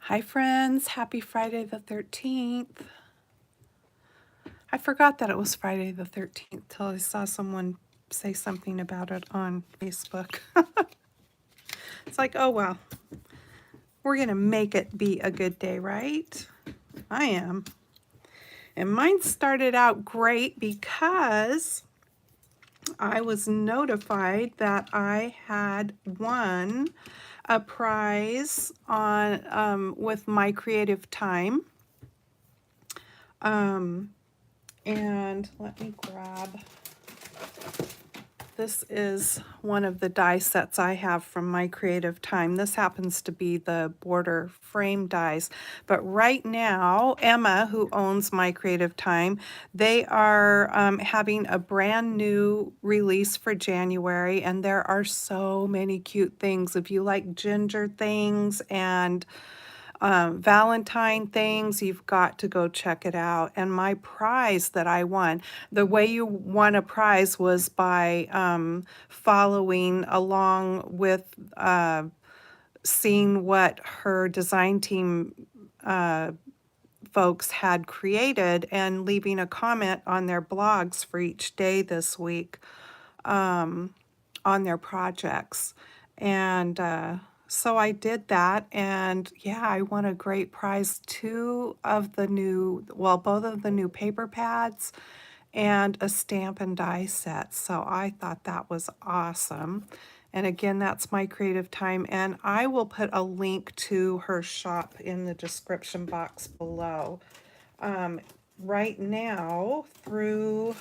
Hi friends, happy Friday the 13th. I forgot that it was Friday the 13th till I saw someone say something about it on Facebook. It's like, oh well, we're gonna make it be a good day, right? I am. And mine started out great because I was notified that I had won a prize on with my creative time. And let me grab, this is one of the die sets I have from my creative time. This happens to be the border frame dies. But right now, Emma, who owns my creative time, they are having a brand new release for January, and there are so many cute things. If you like ginger things and Valentine things, you've got to go check it out. And my prize that I won, the way you won a prize was by following along with seeing what her design team folks had created and leaving a comment on their blogs for each day this week on their projects. And so I did that, and yeah, I won a great prize. Both of the new paper pads and a stamp and die set. So I thought that was awesome. And again, that's my creative time, and I will put a link to her shop in the description box below. Right now through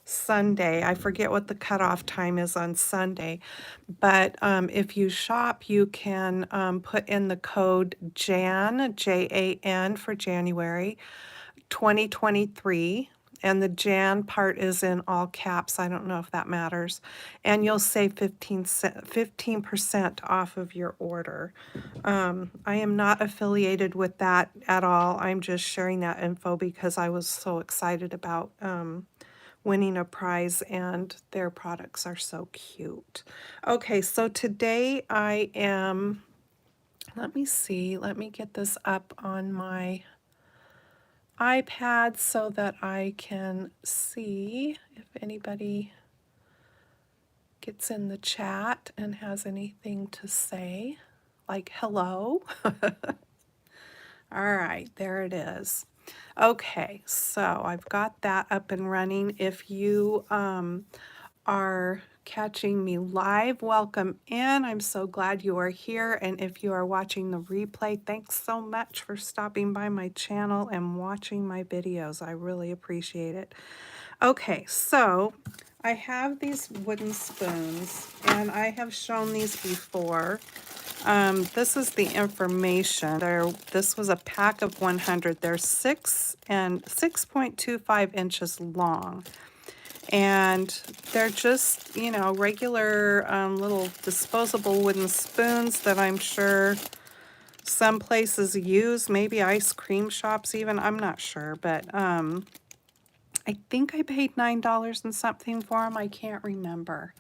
Sunday. I forget what the cutoff time is on Sunday, but if you shop, you can put in the code JAN, Jan for January, 2023. And the Jan part is in all caps. I don't know if that matters. And you'll save 15% off of your order. I am not affiliated with that at all. I'm just sharing that info because I was so excited about winning a prize, and their products are so cute. Okay, so today I am, let me see, let me get this up on my iPad so that I can see if anybody gets in the chat and has anything to say, like hello. All right, there it is. Okay, so I've got that up and running. If you are catching me live, welcome in. I'm so glad you are here. And if you are watching the replay, thanks so much for stopping by my channel and watching my videos. I really appreciate it. Okay, so I have these wooden spoons, and I have shown these before. This is the information. This was a pack of 100. They're 6.25 inches long. And they're just, you know, regular little disposable wooden spoons that I'm sure some places use, maybe ice cream shops even, I'm not sure. But I think I paid $9 and something for them. I can't remember.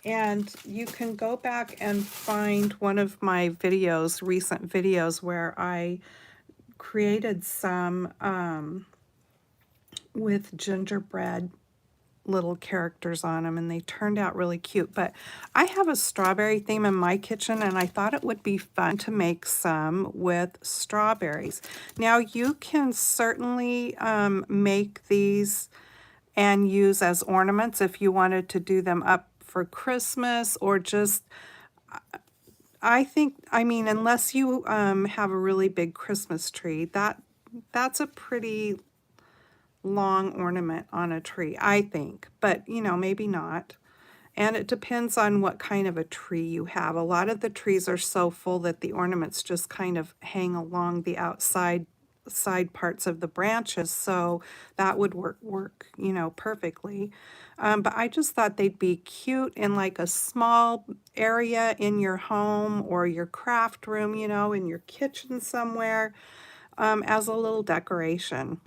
And you can go back and find one of my videos, recent videos, where I created some with gingerbread little characters on them, and they turned out really cute. But I have a strawberry theme in my kitchen, and I thought it would be fun to make some with strawberries. Now you can certainly make these and use as ornaments if you wanted to do them up for Christmas, or just, I mean, unless you have a really big Christmas tree, that's a pretty long ornament on a tree, I think, but you know, maybe not. And it depends on what kind of a tree you have. A lot of the trees are so full that the ornaments just kind of hang along the outside side parts of the branches, so that would work, you know, perfectly. But I just thought they'd be cute in like a small area in your home or your craft room, you know, in your kitchen somewhere, as a little decoration.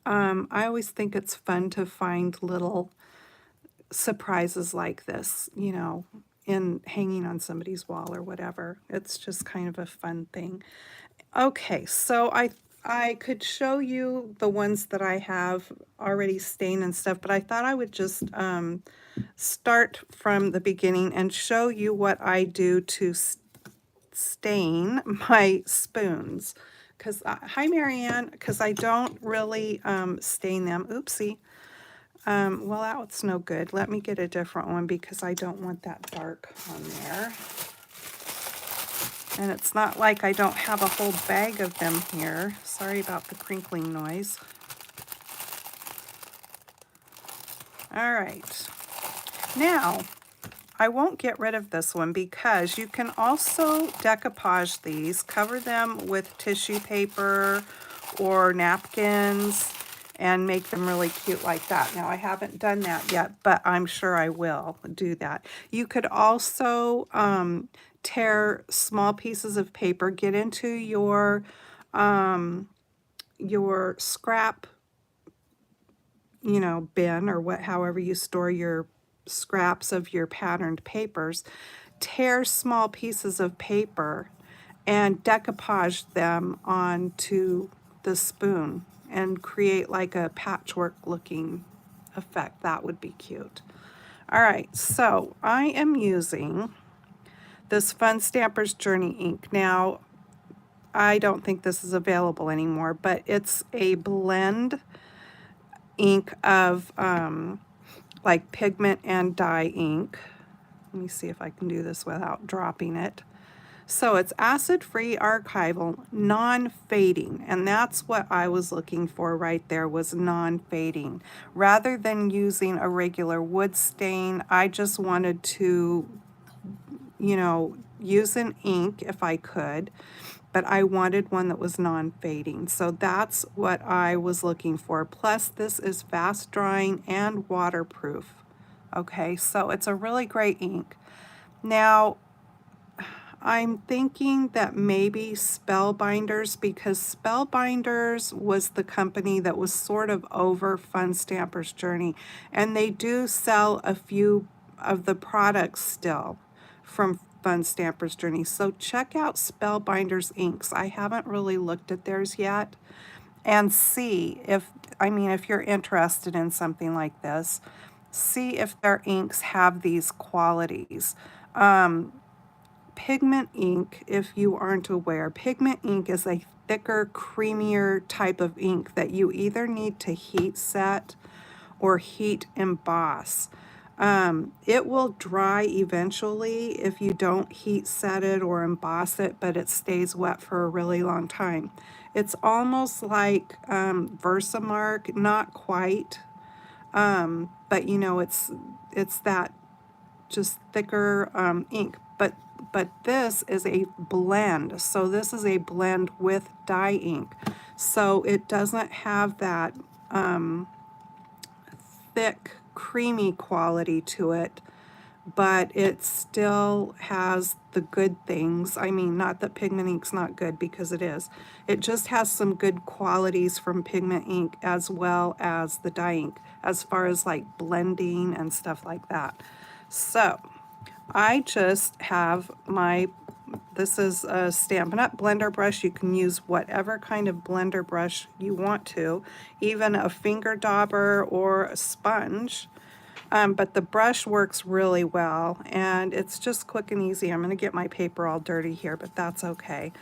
I always think it's fun to find little surprises like this, you know, in hanging on somebody's wall or whatever. It's just kind of a fun thing. Okay, so I could show you the ones that I have already stained and stuff, but I thought I would just start from the beginning and show you what I do to stain my spoons. Because, hi Marianne, because I don't really stain them. Oopsie. Well, that's no good. Let me get a different one because I don't want that dark on there. And it's not like I don't have a whole bag of them here. Sorry about the crinkling noise. All right. Now, I won't get rid of this one because you can also decoupage these, cover them with tissue paper or napkins, and make them really cute like that. Now, I haven't done that yet, but I'm sure I will do that. You could also tear small pieces of paper, get into your scrap, bin or however you store your scraps of your patterned papers, tear small pieces of paper and decoupage them onto the spoon and create like a patchwork looking effect. That would be cute. All right, so I am using this Fun Stampers Journey ink. Now, I don't think this is available anymore, but it's a blend ink of like pigment and dye ink. Let me see if I can do this without dropping it. So it's acid-free, archival, non-fading, and that's what I was looking for right there, was non-fading. Rather than using a regular wood stain, I just wanted to, use an ink if I could, but I wanted one that was non-fading. So that's what I was looking for. Plus, this is fast drying and waterproof. Okay, so it's a really great ink. Now, I'm thinking that maybe Spellbinders, because Spellbinders was the company that was sort of over Fun Stampers Journey, and they do sell a few of the products still from Fun Stampers Journey. So check out Spellbinders inks. I haven't really looked at theirs yet, and see if, if you're interested in something like this, see if their inks have these qualities. Pigment ink, if you aren't aware, pigment ink is a thicker, creamier type of ink that you either need to heat set or heat emboss. It will dry eventually if you don't heat set it or emboss it, but it stays wet for a really long time. It's almost like Versamark, not quite, but it's that just thicker ink. But this is a blend. So this is a blend with dye ink. So it doesn't have that thick, creamy quality to it, but it still has the good things. Not that pigment ink's not good, because it is. It just has some good qualities from pigment ink as well as the dye ink, as far as like blending and stuff like that. So I just have this is a Stampin' Up! Blender brush. You can use whatever kind of blender brush you want to, even a finger dauber or a sponge. But the brush works really well, and it's just quick and easy. I'm going to get my paper all dirty here, but that's okay.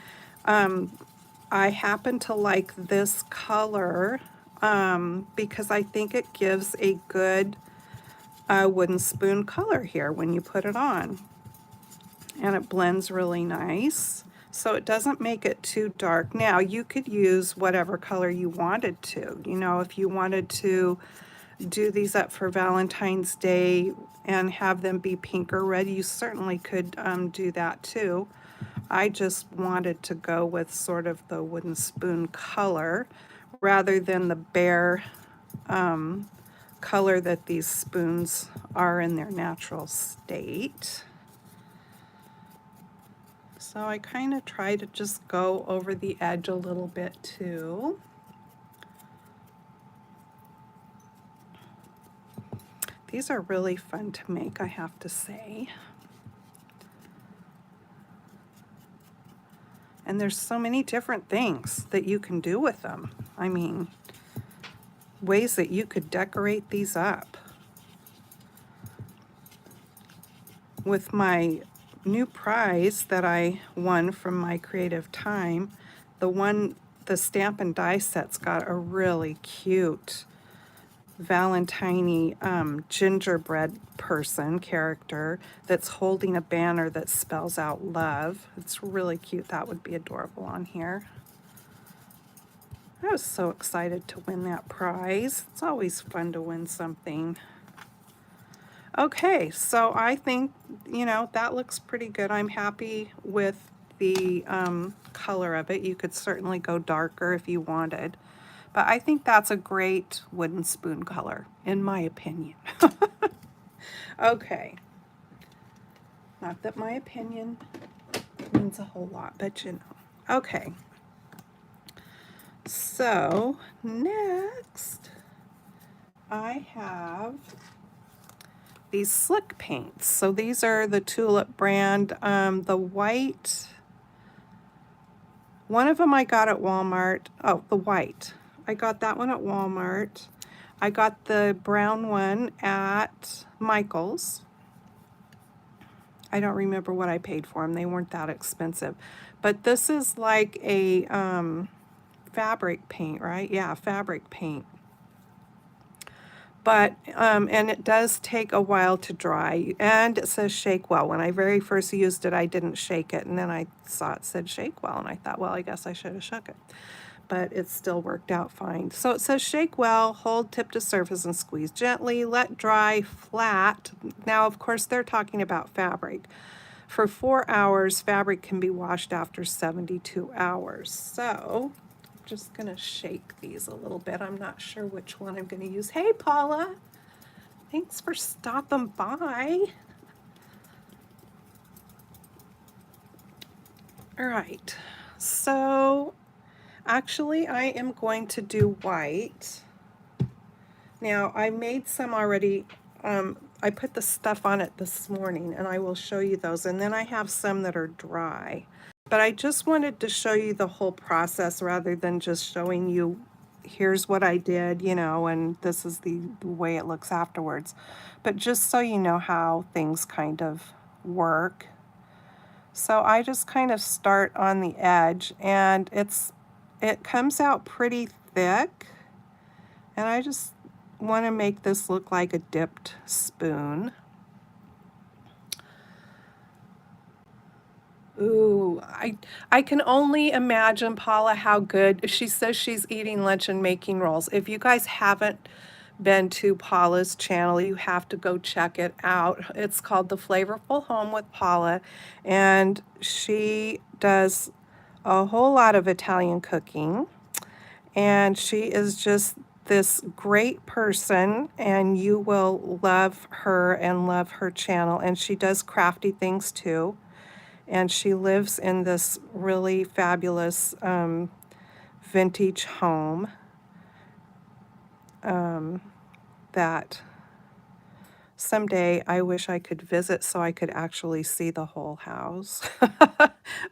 I happen to like this color because I think it gives a good wooden spoon color here when you put it on. And it blends really nice. So it doesn't make it too dark. Now, you could use whatever color you wanted to. If you wanted to do these up for Valentine's Day and have them be pink or red, you certainly could do that too. I just wanted to go with sort of the wooden spoon color rather than the bare color that these spoons are in their natural state. So I kind of try to just go over the edge a little bit too. These are really fun to make, I have to say. And there's so many different things that you can do with them. I mean, ways that you could decorate these up. With my new prize that I won from my creative time, the stamp and die set's got a really cute Valentine gingerbread person character that's holding a banner that spells out love. It's really cute. That would be adorable on here. I was so excited to win that prize. It's always fun to win something. Okay, so I think, that looks pretty good. I'm happy with the color of it. You could certainly go darker if you wanted. But I think that's a great wooden spoon color, in my opinion. Okay. Not that my opinion means a whole lot, but Okay. So, next, I have these slick paints. So these are the Tulip brand. The white, one of them I got at Walmart. Oh, the white. I got that one at Walmart. I got the brown one at Michael's. I don't remember what I paid for them. They weren't that expensive. But this is like a fabric paint, right? Yeah, fabric paint. But, and it does take a while to dry, and it says shake well. When I very first used it, I didn't shake it, and then I saw it said shake well, and I thought, well, I guess I should have shook it. But it still worked out fine. So it says shake well, hold tip to surface and squeeze gently, let dry flat. Now, of course, they're talking about fabric. For 4 hours, fabric can be washed after 72 hours. So just gonna shake these a little bit. I'm not sure which one I'm gonna use. Hey, Paula, thanks for stopping by. All right, so actually I am going to do white. Now I made some already. I put the stuff on it this morning and I will show you those, and then I have some that are dry. But I just wanted to show you the whole process rather than just showing you, here's what I did, and this is the way it looks afterwards. But just so you know how things kind of work. So I just kind of start on the edge, and it comes out pretty thick. And I just want to make this look like a dipped spoon. Ooh, I can only imagine, Paula, how good. She says she's eating lunch and making rolls. If you guys haven't been to Paula's channel, you have to go check it out. It's called The Flavorful Home with Paula, and she does a whole lot of Italian cooking, and she is just this great person, and you will love her and love her channel. And she does crafty things too. And she lives in this really fabulous vintage home that someday I wish I could visit so I could actually see the whole house.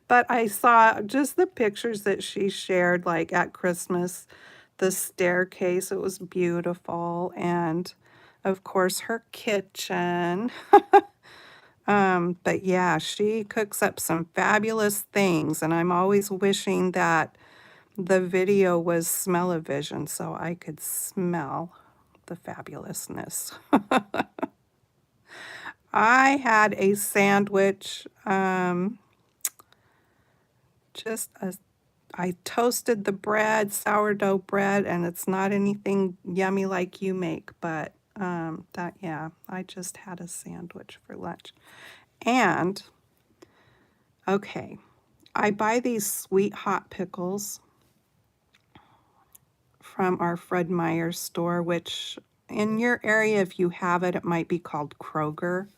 But I saw just the pictures that she shared, like at Christmas, the staircase, it was beautiful. And of course, her kitchen. But yeah, she cooks up some fabulous things, and I'm always wishing that the video was smell-o-vision so I could smell the fabulousness. I had a sandwich, I toasted the bread, sourdough bread, and it's not anything yummy like you make, but yeah, I just had a sandwich for lunch. And, okay, I buy these sweet hot pickles from our Fred Meyer store, which in your area, if you have it, it might be called Kroger.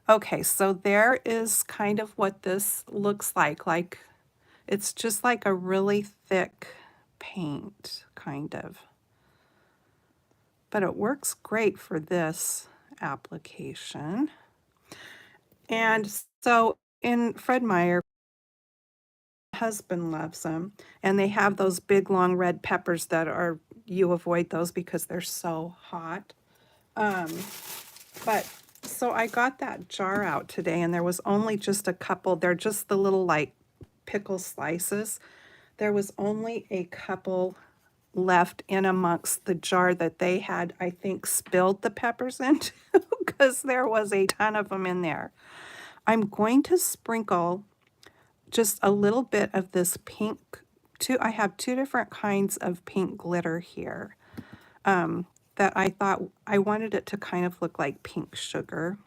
Okay, so there is kind of what this looks like. Like, it's just like a really thick paint, kind of. But it works great for this application. And so in Fred Meyer, husband loves them. And they have those big long red peppers that are, you avoid those because they're so hot. But so I got that jar out today, and there was only just a couple. They're just the little like pickle slices. There was only a couple left in amongst the jar that they had, I think, spilled the peppers into because there was a ton of them in there. I'm going to sprinkle just a little bit of this pink. I have two different kinds of pink glitter here that I thought I wanted it to kind of look like pink sugar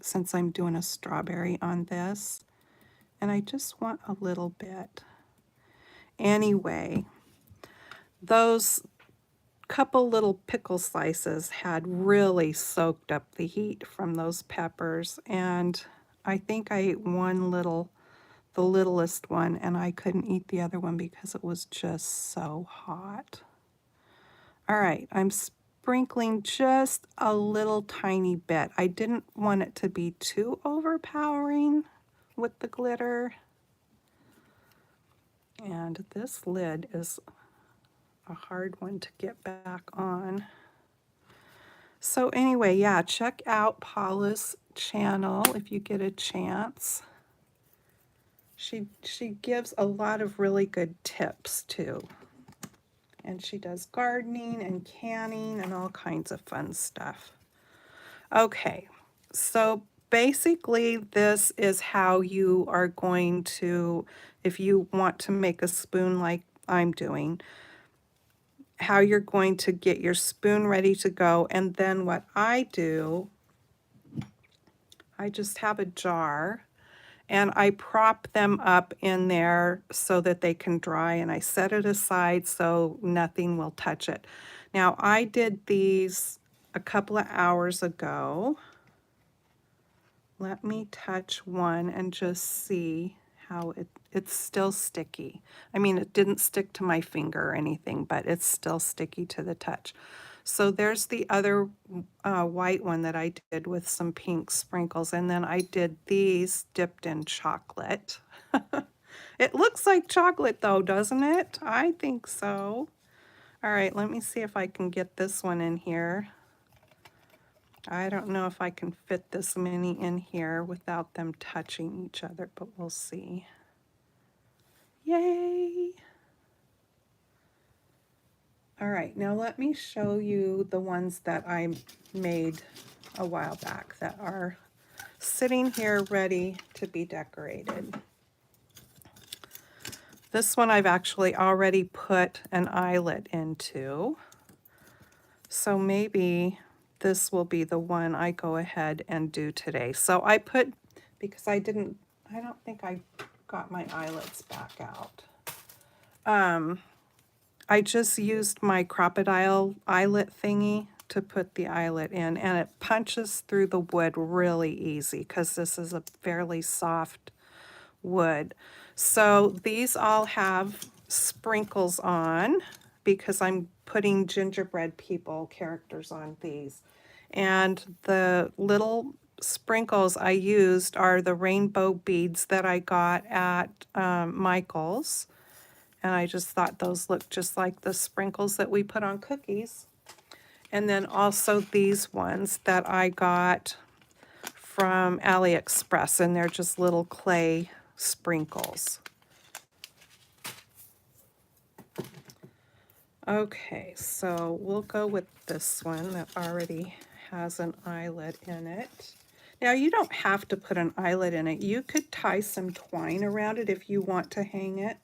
since I'm doing a strawberry on this. And I just want a little bit. Anyway, those couple little pickle slices had really soaked up the heat from those peppers, and I think I ate the littlest one, and I couldn't eat the other one because it was just so hot. All right, I'm sprinkling just a little tiny bit. I didn't want it to be too overpowering with the glitter. And this lid is a hard one to get back on. So anyway, yeah, check out Paula's channel if you get a chance. She gives a lot of really good tips too. And she does gardening and canning and all kinds of fun stuff. Okay, so basically this is how you are going to, if you want to make a spoon like I'm doing, how you're going to get your spoon ready to go. And then what I do, I just have a jar and I prop them up in there so that they can dry, and I set it aside so nothing will touch it. Now I did these a couple of hours ago. Let me touch one and just see how it's still sticky. I mean, it didn't stick to my finger or anything, but it's still sticky to the touch. So there's the other white one that I did with some pink sprinkles, and then I did these dipped in chocolate. It looks like chocolate though, doesn't it? I think so. All right, let me see if I can get this one in here. I don't know if I can fit this many in here without them touching each other, but we'll see. Yay! All right, now let me show you the ones that I made a while back that are sitting here ready to be decorated. This one I've actually already put an eyelet into, so maybe this will be the one I go ahead and do today. So I put, because I don't think I got my eyelets back out. I just used my crocodile eyelet thingy to put the eyelet in, and it punches through the wood really easy because this is a fairly soft wood. So these all have sprinkles on because I'm putting gingerbread people characters on these. And the little sprinkles I used are the rainbow beads that I got at Michael's. And I just thought those looked just like the sprinkles that we put on cookies. And then also these ones that I got from AliExpress, and they're just little clay sprinkles. Okay, so we'll go with this one that already has an eyelet in it. Now you don't have to put an eyelet in it. You could tie some twine around it if you want to hang it,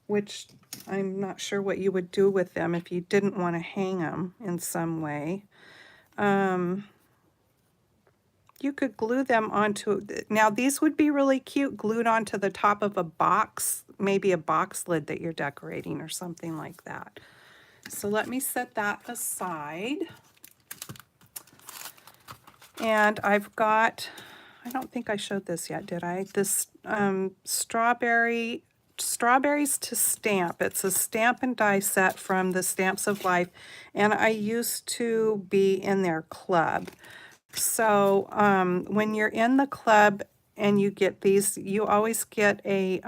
which I'm not sure what you would do with them if you didn't want to hang them in some way. You could glue them onto, now these would be really cute glued onto the top of a box, maybe a box lid that you're decorating or something like that. So let me set that aside. And I've got, I don't think I showed this yet, did I? This Strawberries to Stamp. It's a stamp and die set from the Stamps of Life, and I used to be in their club. So when you're in the club and you get these, you always get a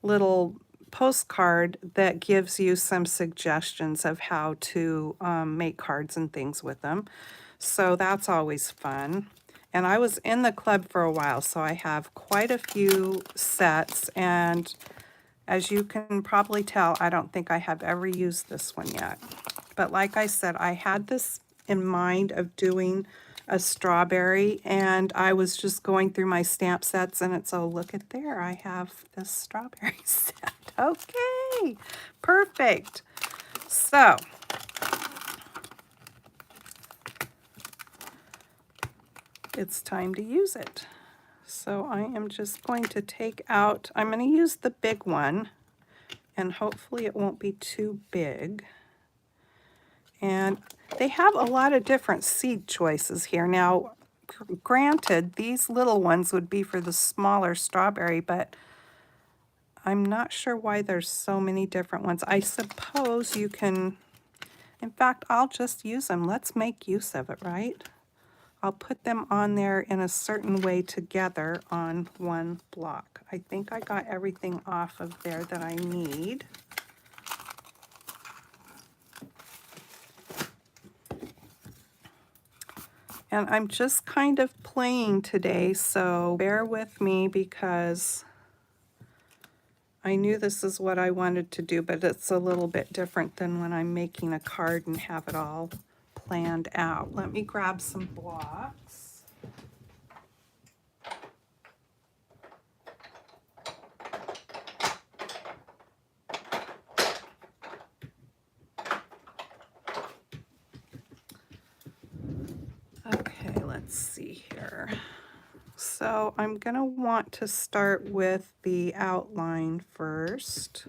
little postcard that gives you some suggestions of how to make cards and things with them. So that's always fun. And I was in the club for a while, so I have quite a few sets, and as you can probably tell, I don't think I have ever used this one yet. But like I said, I had this in mind of doing a strawberry, and I was just going through my stamp sets, and it's, oh, look at there, I have this strawberry set. Okay, perfect. So it's time to use it. So I am just going to take out, I'm going to use the big one, and hopefully it won't be too big. And they have a lot of different seed choices here. Now, granted, these little ones would be for the smaller strawberry, but I'm not sure why there's so many different ones. I suppose you can, in fact, I'll just use them. Let's make use of it, right? I'll put them on there in a certain way together on one block. I think I got everything off of there that I need. And I'm just kind of playing today, so bear with me because I knew this is what I wanted to do, but it's a little bit different than when I'm making a card and have it all planned out. Let me grab some blocks. Okay, let's see here. So I'm going to want to start with the outline first.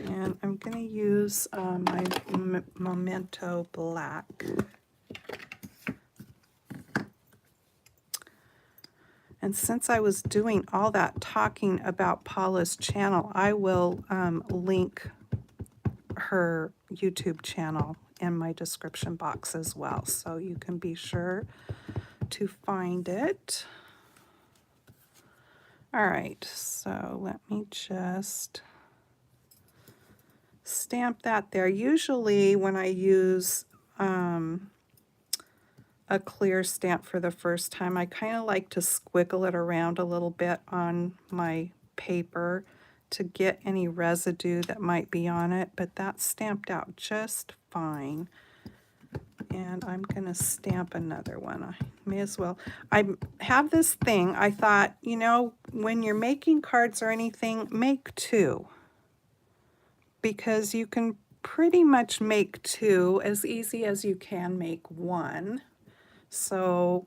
And I'm going to use my Memento Black. And since I was doing all that talking about Paula's channel, I will link her YouTube channel in my description box as well, so you can be sure to find it. All right, so let me just stamp that there. Usually when I use a clear stamp for the first time, I kind of like to squiggle it around a little bit on my paper to get any residue that might be on it, but that's stamped out just fine. And I'm going to stamp another one. I may as well. I have this thing. I thought, you know, when you're making cards or anything, make two. Because you can pretty much make two as easy as you can make one. So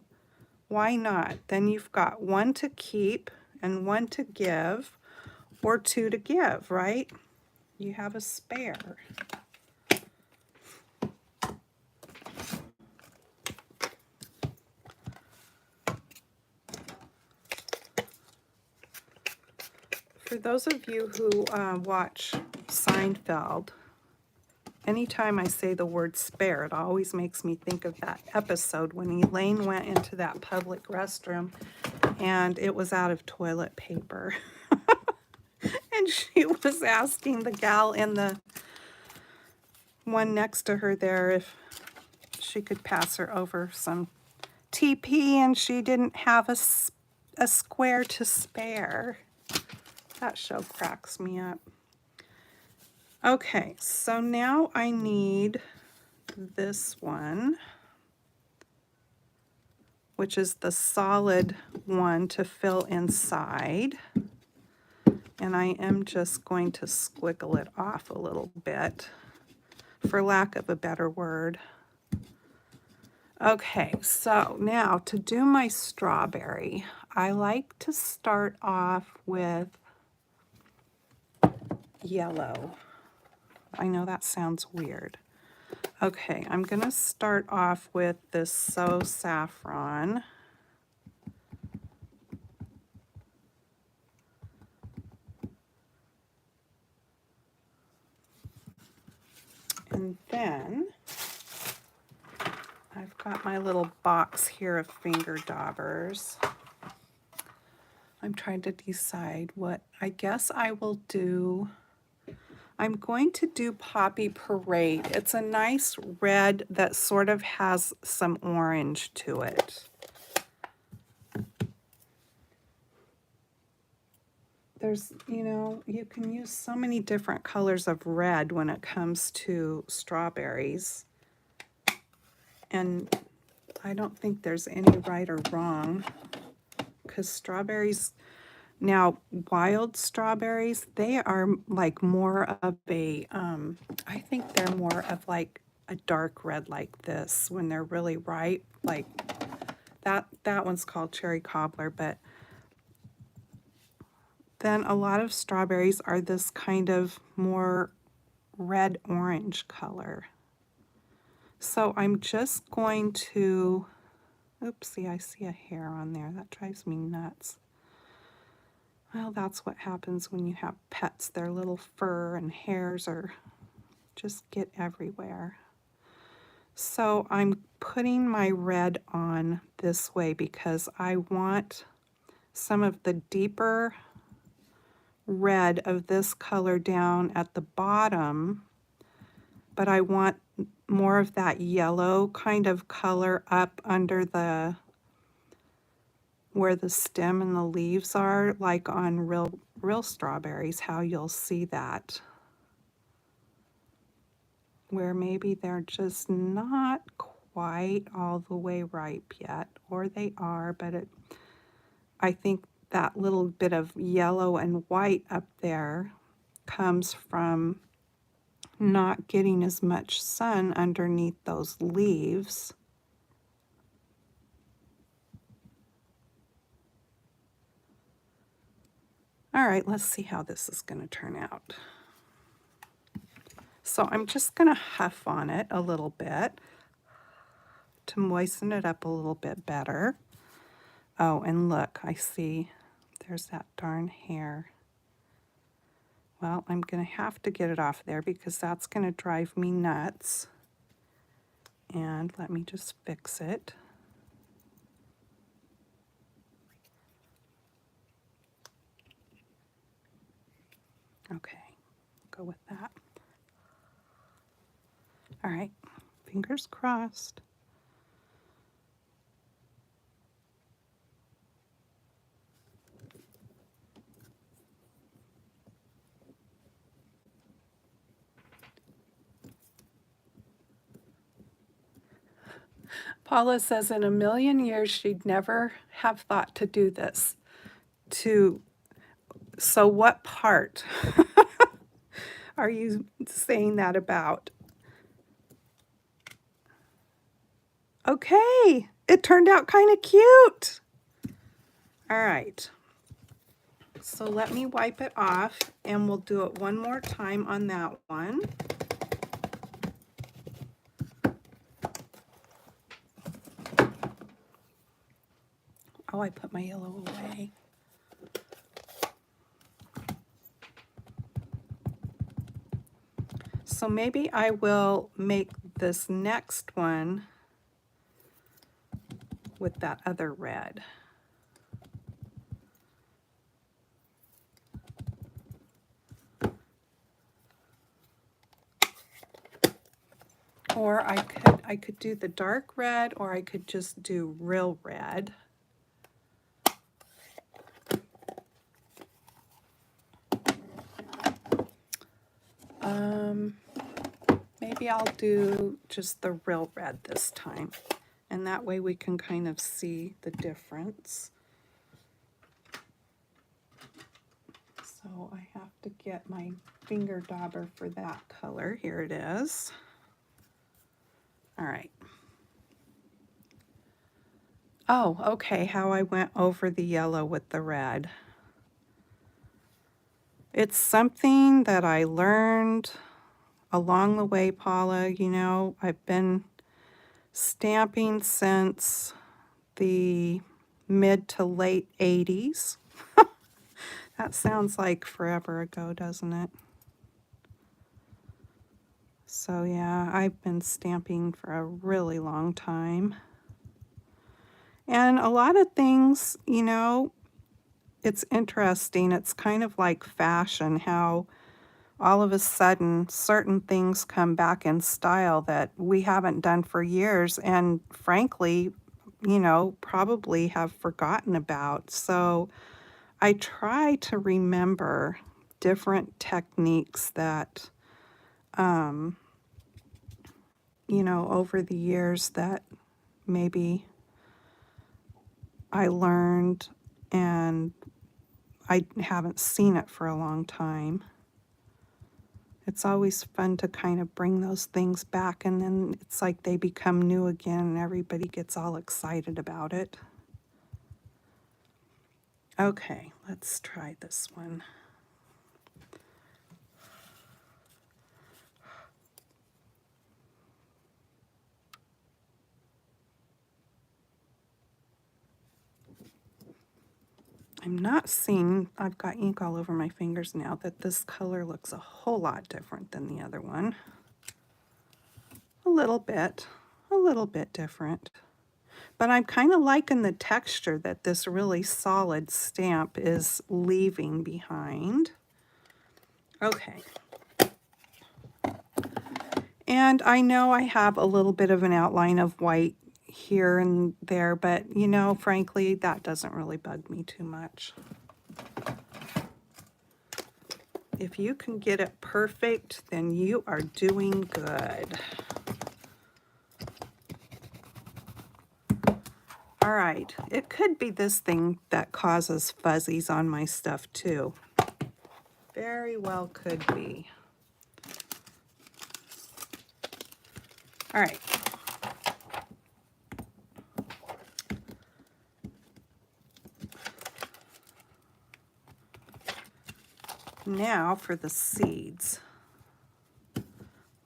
why not? Then you've got one to keep and one to give, or two to give, right? You have a spare. For those of you who watch Seinfeld, anytime I say the word spare, it always makes me think of that episode when Elaine went into that public restroom and it was out of toilet paper. And she was asking the gal in the one next to her there if she could pass her over some TP, and she didn't have a square to spare. That show cracks me up. Okay, so now I need this one, which is the solid one to fill inside. And I am just going to squiggle it off a little bit, for lack of a better word. Okay, so now to do my strawberry, I like to start off with yellow. I know that sounds weird. Okay, I'm going to start off with this So Saffron. And then I've got my little box here of finger daubers. I'm trying to decide what I guess I will do. I'm going to do Poppy Parade. It's a nice red that sort of has some orange to it. There's, you know, you can use so many different colors of red when it comes to strawberries. And I don't think there's any right or wrong, because strawberries, now wild strawberries, they are like more of a, I think they're more of like a dark red like this when they're really ripe. Like that one's called cherry cobbler, but then a lot of strawberries are this kind of more red-orange color. So I'm just going to, oopsie, I see a hair on there. That drives me nuts. Well, that's what happens when you have pets. Their little fur and hairs are just get everywhere. So I'm putting my red on this way because I want some of the deeper red of this color down at the bottom, but I want more of that yellow kind of color up under the where the stem and the leaves are, like on real strawberries, how you'll see that, where maybe they're just not quite all the way ripe yet, or they are, but I think that little bit of yellow and white up there comes from not getting as much sun underneath those leaves. All right, let's see how this is going to turn out. So I'm just going to huff on it a little bit to moisten it up a little bit better. Oh, and look, I see there's that darn hair. Well, I'm going to have to get it off there because that's going to drive me nuts. And let me just fix it. Okay, go with that. All right, fingers crossed. Paula says in a million years she'd never have thought to do this. So what part are you saying that about? Okay, it turned out kind of cute. All right, so let me wipe it off and we'll do it one more time on that one. Oh, I put my yellow away. So maybe I will make this next one with that other red. Or I could do the dark red, or I could just do real red. Maybe I'll do just the real red this time, and that way we can kind of see the difference. So I have to get my finger dauber for that color. Here it is. All right. Oh, okay, how I went over the yellow with the red. It's something that I learned along the way, Paula. You know, I've been stamping since the mid to late 80s. That sounds like forever ago, doesn't it? So yeah, I've been stamping for a really long time. And a lot of things, you know, it's interesting. It's kind of like fashion, how all of a sudden certain things come back in style that we haven't done for years and frankly, you know, probably have forgotten about. So I try to remember different techniques that, you know, over the years that maybe I learned and I haven't seen it for a long time. It's always fun to kind of bring those things back, and then it's like they become new again and everybody gets all excited about it. Okay, let's try this one. I'm not seeing, I've got ink all over my fingers now, that this color looks a whole lot different than the other one. A little bit different. But I'm kind of liking the texture that this really solid stamp is leaving behind. Okay. And I know I have a little bit of an outline of white here and there, but you know, frankly, that doesn't really bug me too much. If you can get it perfect, then you are doing good. All right, it could be this thing that causes fuzzies on my stuff too. Very well could be. All right. Now for the seeds.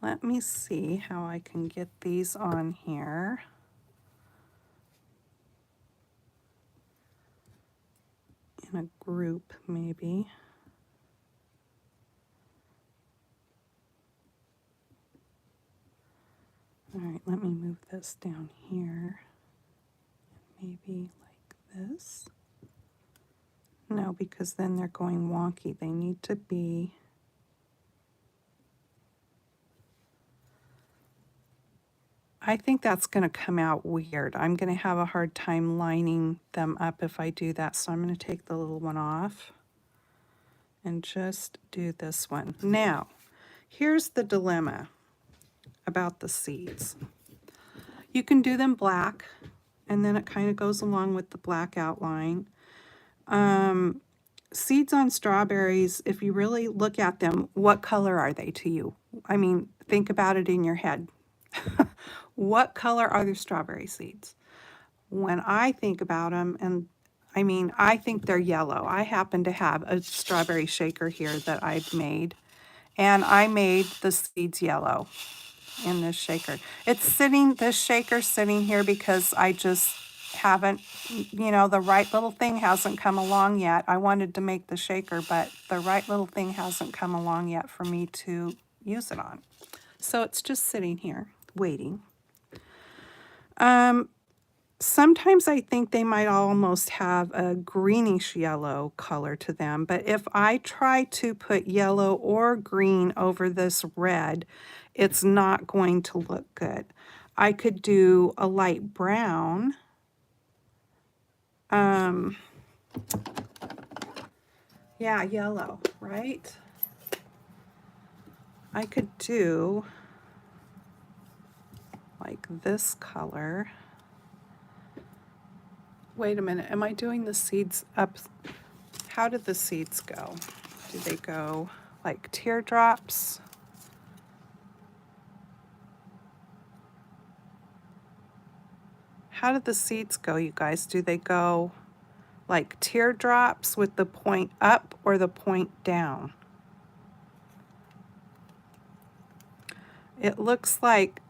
Let me see how I can get these on here. In a group, maybe. All right, let me move this down here. Maybe like this. No, because then they're going wonky. They need to be I think that's going to come out weird. I'm going to have a hard time lining them up if I do that. So I'm going to take the little one off and just do this one. Now, here's the dilemma about the seeds. You can do them black, and then it kind of goes along with the black outline. Seeds on strawberries, if you really look at them, what color are they to you? I mean, think about it in your head. What color are the strawberry seeds? When I think about them, and I mean, I think they're yellow. I happen to have a strawberry shaker here that I've made, and I made the seeds yellow in this shaker. It's sitting, this shaker's sitting here because I just haven't, you know, the right little thing hasn't come along yet. I wanted to make the shaker, but the right little thing hasn't come along yet for me to use it on. So it's just sitting here waiting. Sometimes I think they might almost have a greenish yellow color to them, but if I try to put yellow or green over this red, it's not going to look good. I could do a light brown. Yeah, yellow, right? I could do like this color. Wait a minute, am I doing the seeds up? How did the seeds go? Do they go like teardrops? How did the seeds go, you guys? Do they go like teardrops with the point up or the point down? It looks like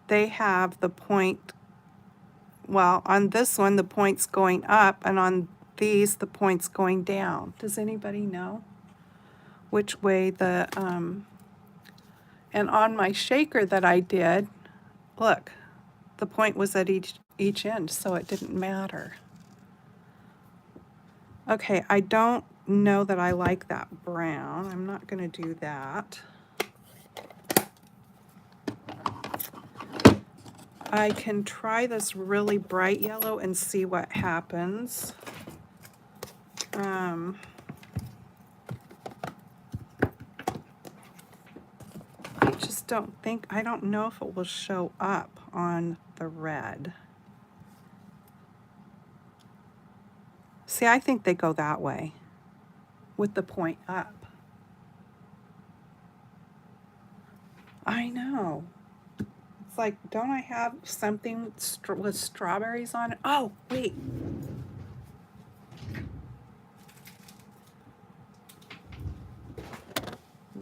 they have the point, well, on this one, the point's going up, and on these, the point's going down. Does anybody know which way the, And on my shaker that I did, look, the point was at each end, so it didn't matter. Okay, I don't know that I like that brown. I'm not going to do that. I can try this really bright yellow and see what happens. I just I don't know if it will show up on the red. See, I think they go that way with the point up. I know. It's like, don't I have something with strawberries on it? Oh, wait.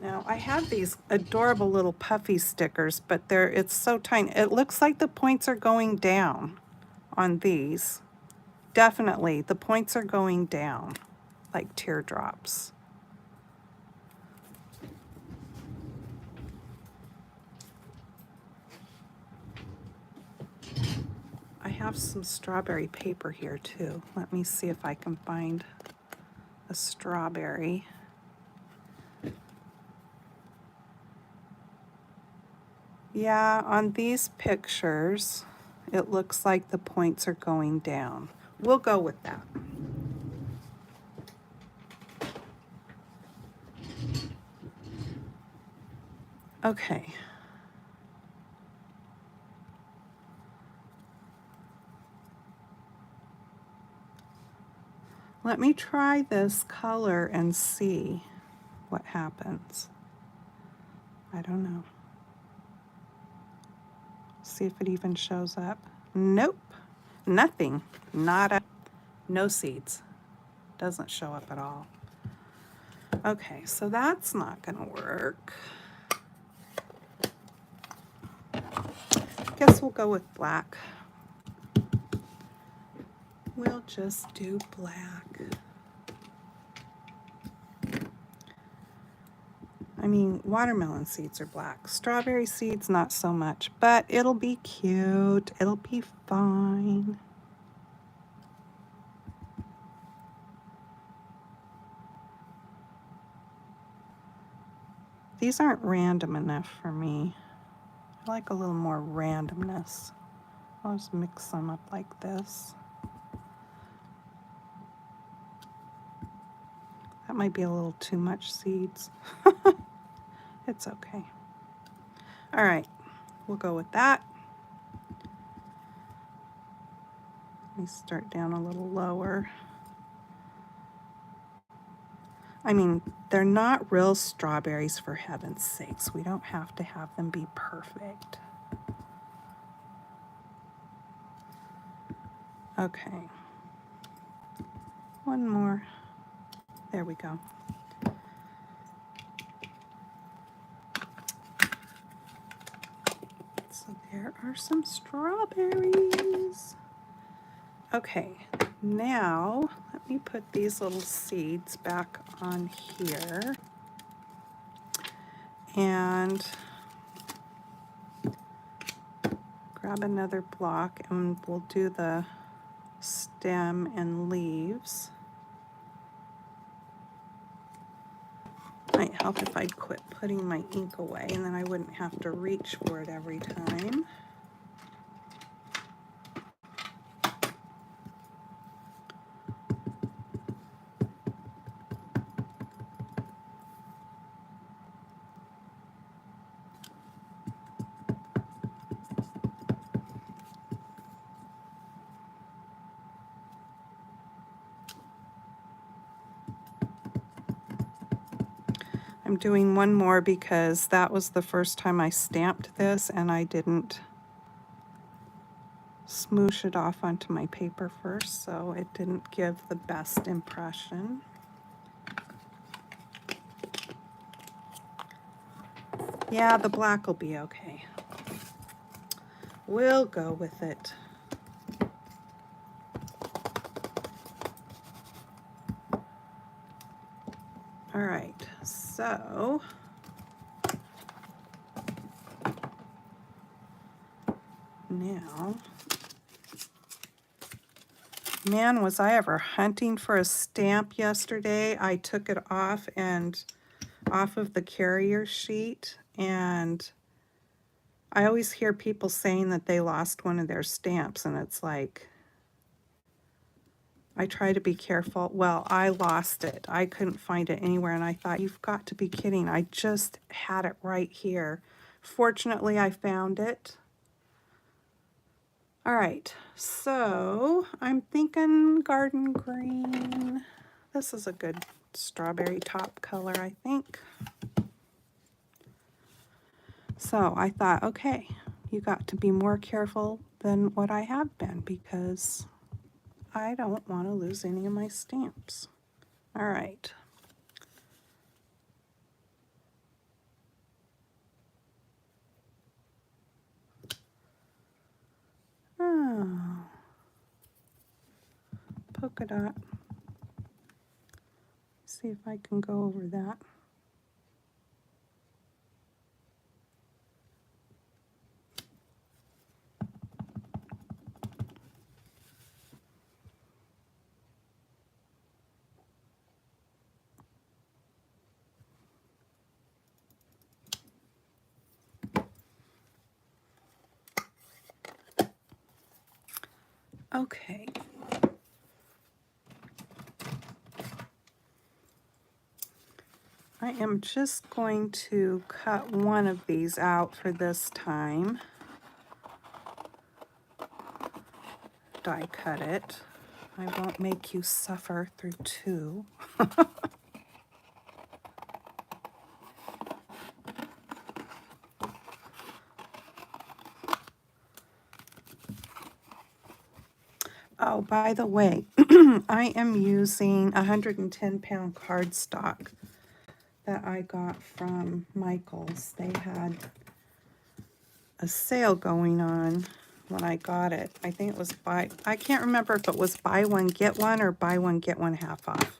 Now, I have these adorable little puffy stickers, but it's so tiny. It looks like the points are going down on these. Definitely, the points are going down like teardrops. I have some strawberry paper here too. Let me see if I can find a strawberry. Yeah, on these pictures, it looks like the points are going down. We'll go with that. Okay. Let me try this color and see what happens. I don't know. See if it even shows up. Nope, nothing. No seeds. Doesn't show up at all. Okay, so that's not gonna work. Guess we'll go with black. We'll just do black. I mean, watermelon seeds are black. Strawberry seeds, not so much, but it'll be cute. It'll be fine. These aren't random enough for me. I like a little more randomness. I'll just mix them up like this. That might be a little too much seeds. It's okay. All right, we'll go with that. Let me start down a little lower. I mean, they're not real strawberries, for heaven's sakes. We don't have to have them be perfect. Okay. One more. There we go. So there are some strawberries. Okay, now let me put these little seeds back on here. And grab another block and we'll do the stem and leaves. Might help if I'd quit putting my ink away, and then I wouldn't have to reach for it every time. I'm doing one more because that was the first time I stamped this and I didn't smoosh it off onto my paper first, so it didn't give the best impression. Yeah, the black will be okay. We'll go with it. All right, so Now, man, was I ever hunting for a stamp yesterday. I took it off of the carrier sheet, and I always hear people saying that they lost one of their stamps, and it's like, I try to be careful. Well, I lost it. I couldn't find it anywhere, and I thought, you've got to be kidding. I just had it right here. Fortunately, I found it. All right, so I'm thinking garden green. This is a good strawberry top color, I think. So I thought, okay, you got to be more careful than what I have been, because I don't want to lose any of my stamps. All right. Oh, polka dot. See if I can go over that. Okay. I am just going to cut one of these out for this time. Die cut it. I won't make you suffer through two. Oh, by the way, I am using 110-pound cardstock that I got from Michael's. They had a sale going on when I got it. I think it was I can't remember if it was buy one, get one, or buy one, get one half off.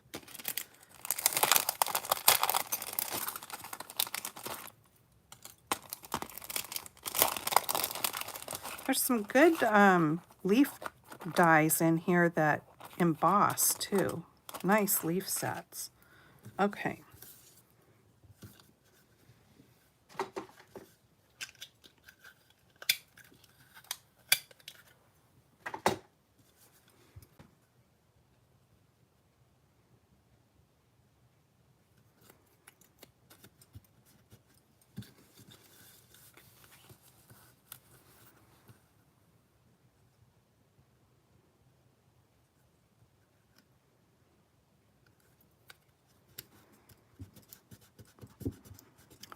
There's some good leaf dies in here that emboss too. Nice leaf sets. Okay.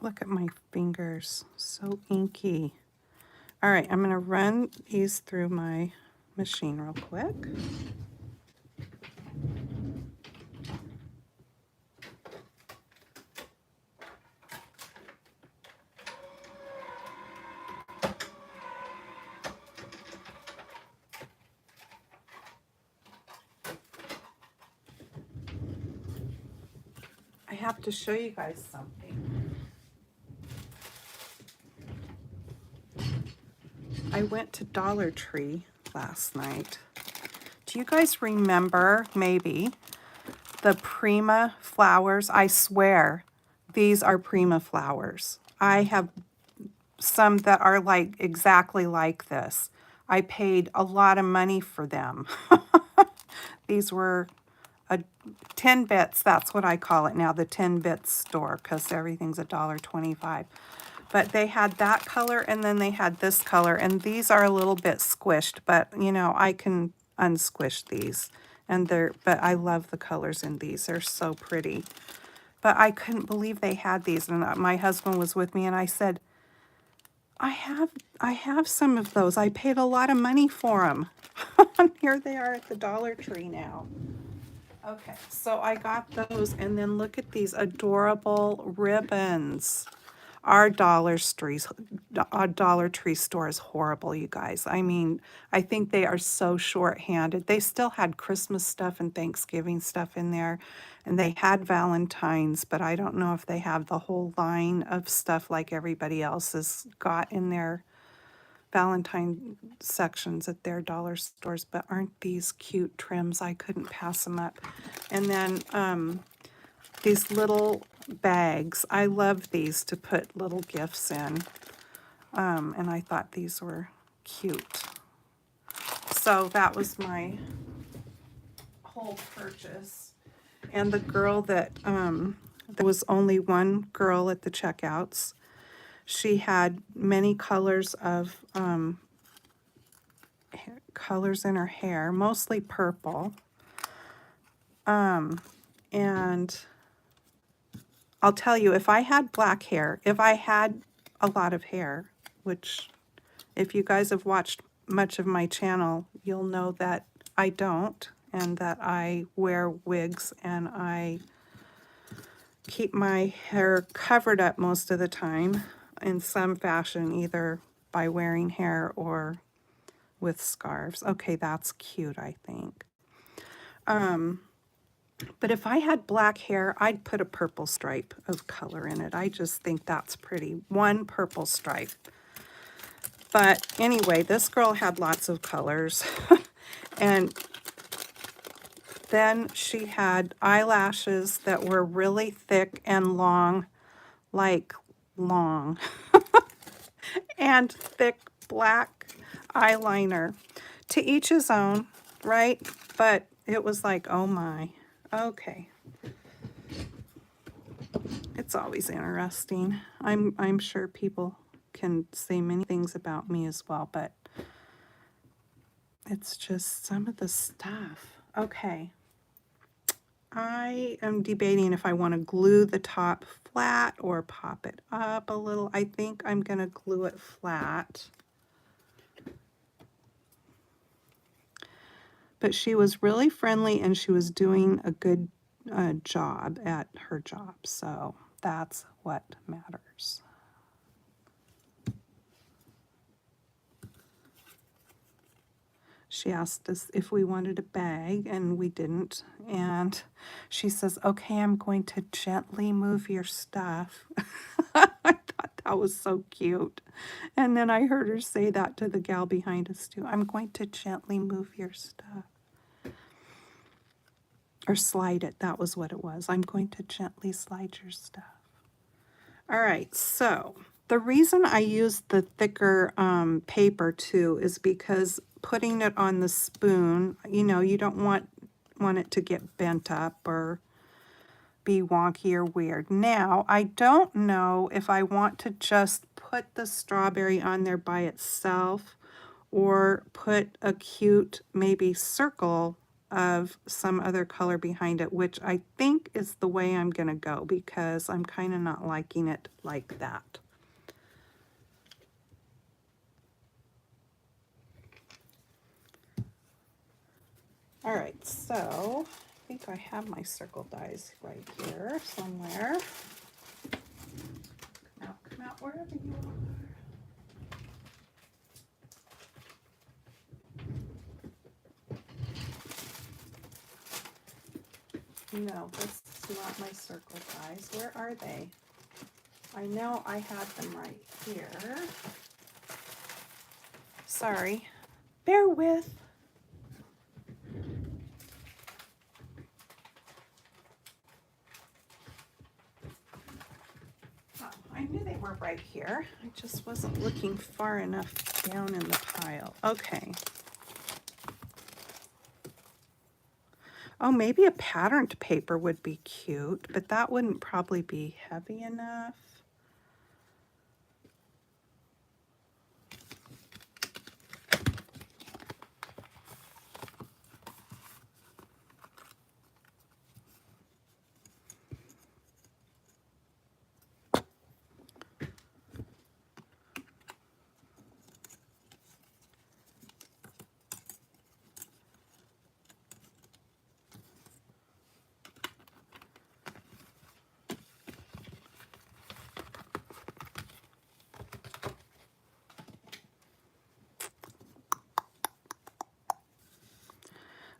Look at my fingers, so inky. All right, I'm gonna run these through my machine real quick. I have to show you guys something. I went to Dollar Tree last night. Do you guys remember, maybe, the Prima flowers? I swear, these are Prima flowers. I have some that are like exactly like this. I paid a lot of money for them. These were 10 bits, that's what I call it now, the 10 bits store, because everything's $1.25. But they had that color, and then they had this color, and these are a little bit squished, but you know, I can unsquish these. And but I love the colors in these. They're so pretty. But I couldn't believe they had these, and my husband was with me, and I said, I have some of those. I paid a lot of money for them. Here they are at the Dollar Tree now. Okay, so I got those, and then look at these adorable ribbons. Our Dollar Tree store is horrible, you guys. I mean, I think they are so short-handed. They still had Christmas stuff and Thanksgiving stuff in there, and they had Valentine's, but I don't know if they have the whole line of stuff like everybody else has got in their Valentine sections at their dollar stores, but aren't these cute trims? I couldn't pass them up. And then these little bags. I love these to put little gifts in. And I thought these were cute. So that was my whole purchase. And the girl that, there was only one girl at the checkouts. She had many colors of, colors in her hair, mostly purple. And I'll tell you, if I had black hair, if I had a lot of hair, which if you guys have watched much of my channel, you'll know that I don't, and that I wear wigs and I keep my hair covered up most of the time in some fashion, either by wearing hair or with scarves. Okay, that's cute, I think. But if I had black hair, I'd put a purple stripe of color in it. I just think that's pretty. One purple stripe. But anyway, this girl had lots of colors. And then she had eyelashes that were really thick and long, like long, and thick black eyeliner. To each his own, right? But it was like, oh my, okay. It's always interesting. I'm sure people can say many things about me as well, but it's just some of the stuff. Okay. I am debating if I want to glue the top flat or pop it up a little. I think I'm going to glue it flat. But she was really friendly and she was doing a good job at her job. So that's what matters. She asked us if we wanted a bag, and we didn't. And she says, okay, I'm going to gently move your stuff. I thought that was so cute. And then I heard her say that to the gal behind us too. I'm going to gently move your stuff. Or slide it. That was what it was. I'm going to gently slide your stuff. All right, so the reason I used the thicker paper too is because putting it on the spoon, you know, you don't want it to get bent up or be wonky or weird. Now, I don't know if I want to just put the strawberry on there by itself or put a cute maybe circle of some other color behind it, which I think is the way I'm going to go because I'm kind of not liking it like that. All right, so I think I have my circle dies right here somewhere. Come out wherever you are. No, this is not my circle dies. Where are they? I know I had them right here. Sorry. Bear with. Oh, I knew they were right here. I just wasn't looking far enough down in the pile. Okay. Oh, maybe a patterned paper would be cute, but that wouldn't probably be heavy enough.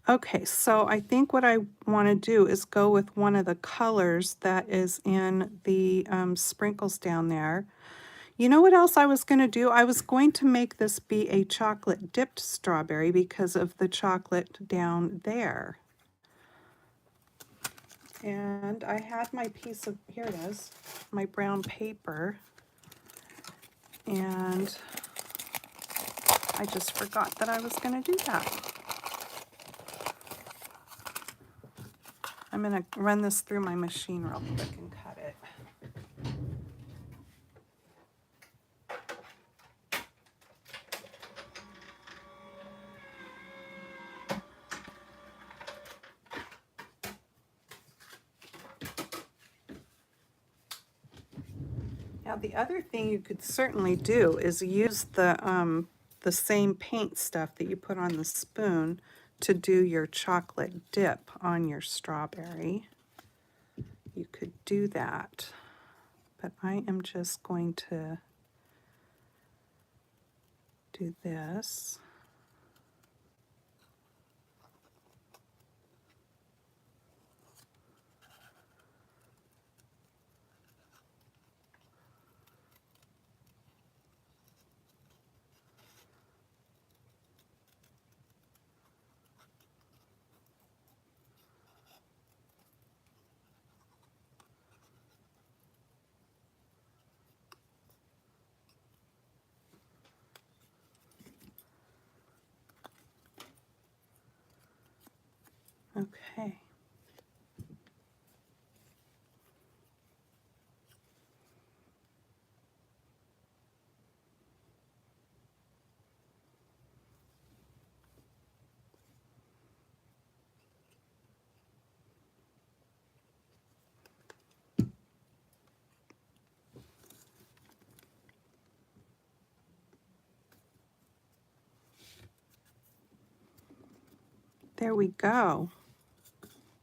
Okay, so I think what I want to do is go with one of the colors that is in the sprinkles down there. You know what else I was going to do? I was going to make this be a chocolate dipped strawberry because of the chocolate down there. And I had my piece of, here it is, my brown paper. And I just forgot that I was going to do that. I'm going to run this through my machine real quick and cut it. Now the other thing you could certainly do is use the same paint stuff that you put on the spoon to do your chocolate dip on your strawberry. You could do that, but I am just going to do this. Okay. There we go.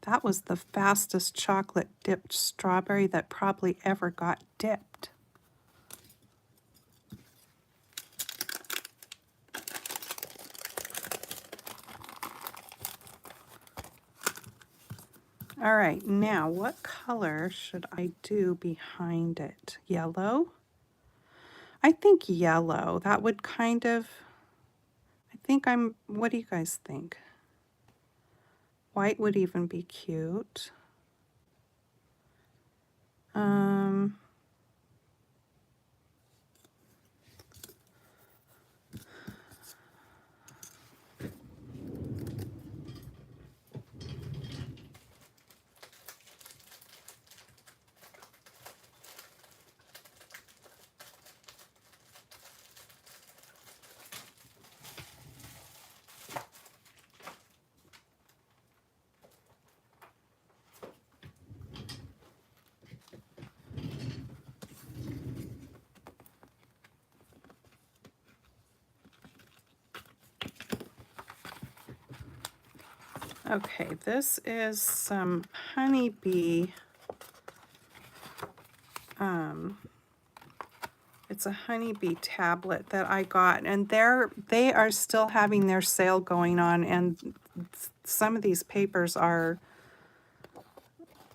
That was the fastest chocolate dipped strawberry that probably ever got dipped. All right, now what color should I do behind it? Yellow? I think yellow. That would kind of, what do you guys think? White would even be cute. Um, okay, this is some honeybee. It's a honeybee tablet that I got, and they are still having their sale going on, and some of these papers are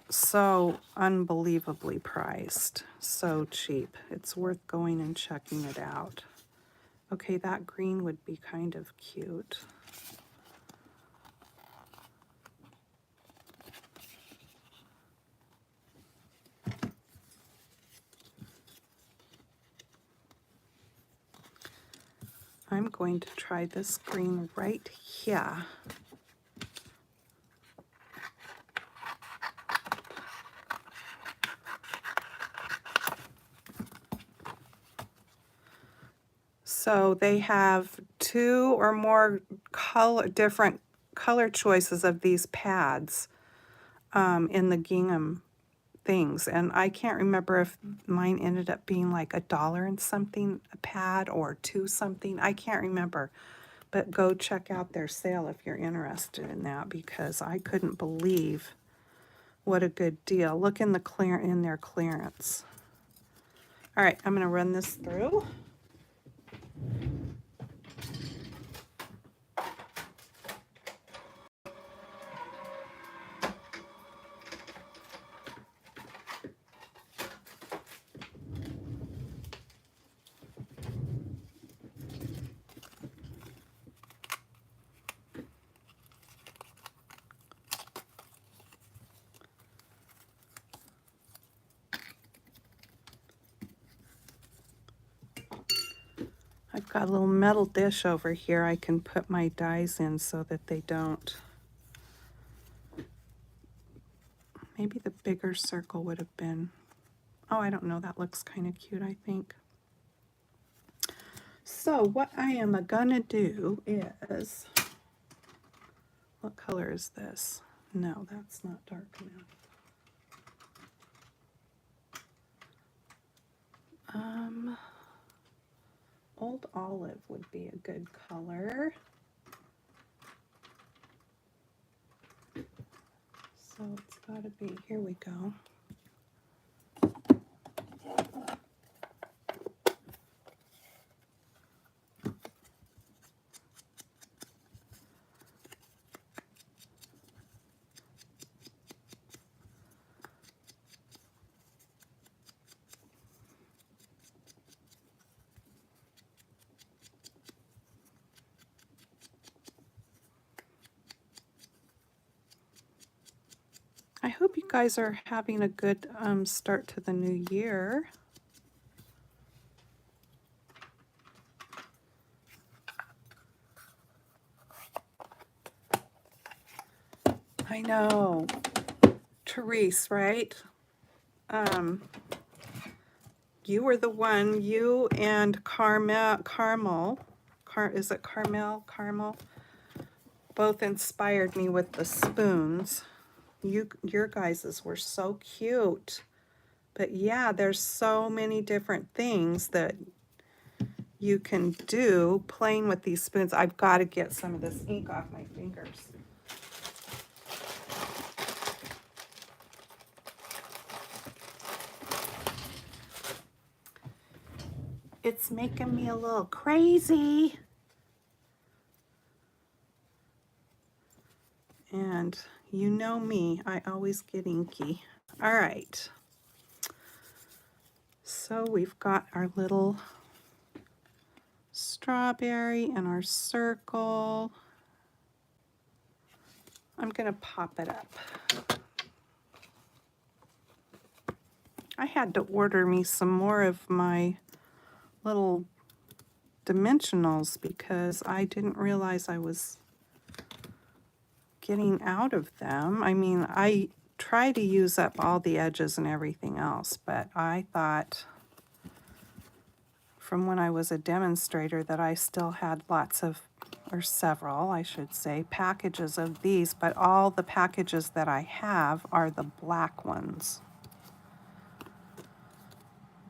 so unbelievably priced, so cheap. It's worth going and checking it out. Okay, that green would be kind of cute. I'm going to try this green right here. So they have 2 or more different color choices of these pads in the gingham things, and I can't remember if mine ended up being like $1 and something a pad or 2 something. I can't remember, but go check out their sale if you're interested in that, because I couldn't believe what a good deal. Look in their clearance. All right, I'm going to run this through. I've got a little metal dish over here I can put my dies in so that they don't. Maybe the bigger circle would have been, oh, I don't know, that looks kind of cute, I think. So what I am gonna do is, what color is this? No, that's not dark enough. Old olive would be a good color. So it's gotta be, here we go. I hope you guys are having a good start to the new year. I know, Therese, right? You were the one, you and Carmel, is it Carmel? Both inspired me with the spoons. Your guys's were so cute. But yeah, there's so many different things that you can do playing with these spoons. I've got to get some of this ink off my fingers. It's making me a little crazy. And you know me, I always get inky. All right. So we've got our little strawberry and our circle. I'm gonna pop it up. I had to order me some more of my little dimensionals because I didn't realize I was getting out of them. I mean, I try to use up all the edges and everything else, but I thought from when I was a demonstrator that I still had lots of, or several, I should say, packages of these, but all the packages that I have are the black ones.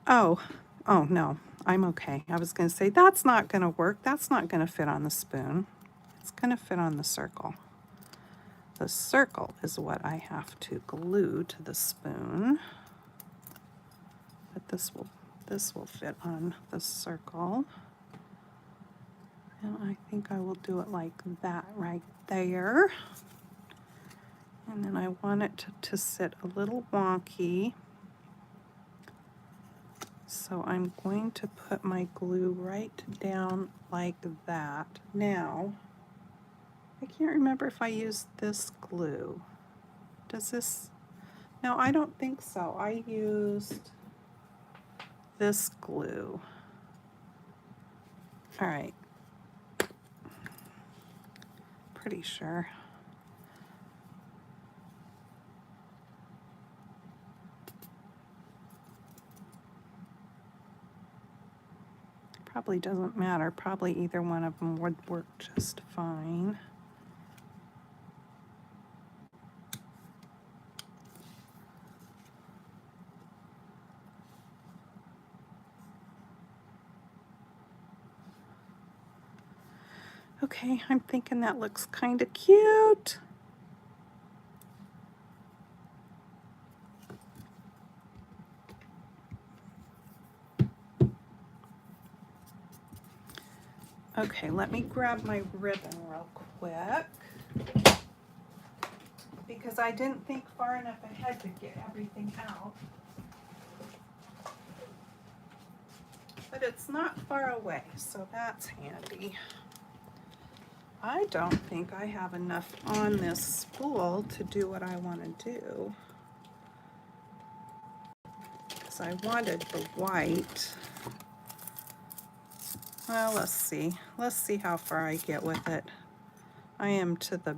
Oh no, I'm okay. I was going to say, that's not going to work. That's not going to fit on the spoon. It's going to fit on the circle. The circle is what I have to glue to the spoon. But this will fit on the circle. And I think I will do it like that right there. And then I want it to sit a little wonky. So I'm going to put my glue right down like that. Now, I can't remember if I used this glue. Does this? No, I don't think so. I used this glue. All right. Pretty sure. Probably doesn't matter. Probably either one of them would work just fine. Okay, I'm thinking that looks kind of cute. Okay, let me grab my ribbon real quick because I didn't think far enough ahead to get everything out. But it's not far away, so that's handy. I don't think I have enough on this spool to do what I want to do. Because I wanted the white. Well, let's see. Let's see how far I get with it. I am to the